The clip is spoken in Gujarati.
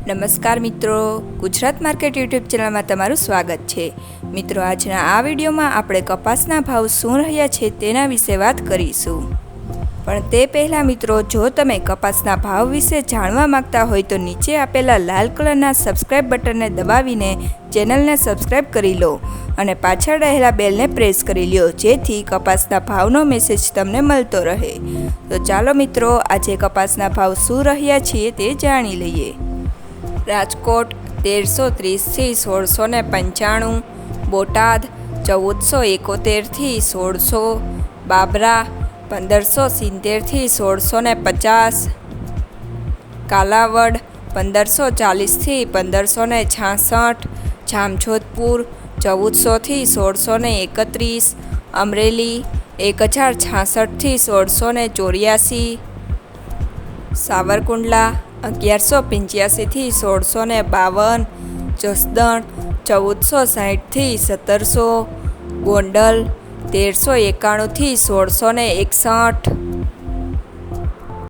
નમસ્કાર મિત્રો, ગુજરાત માર્કેટ યુટ્યુબ ચેનલમાં તમારું સ્વાગત છે। મિત્રો, આજના આ વિડીયોમાં આપણે કપાસના ભાવ શું રહ્યા છે તેના વિશે વાત કરીશું। પણ તે પહેલાં મિત્રો, જો તમે કપાસના ભાવ વિશે જાણવા માંગતા હોય તો નીચે આપેલા લાલ કલરના સબસ્ક્રાઇબ બટનને દબાવીને ચેનલને સબસ્ક્રાઇબ કરી લો અને પાછળ રહેલા બેલને પ્રેસ કરી લો, જેથી કપાસના ભાવનો મેસેજ તમને મળતો રહે। તો ચાલો મિત્રો, આજે કપાસના ભાવ શું રહ્યા છે તે જાણી લઈએ। રાજકોટ 1330 થી 1695, બોટાદ 1471 થી 1600, બાબરા 1570 થી 1650, કાલાવડ 1540 થી 1566, જામજોધપુર 1400 થી 1631, અમરેલી 1066 થી 1684, સાવરકુંડલા 1185 થી 1652, જસદણ 1460 થી 1700, ગોંડલ 1391 થી 1661,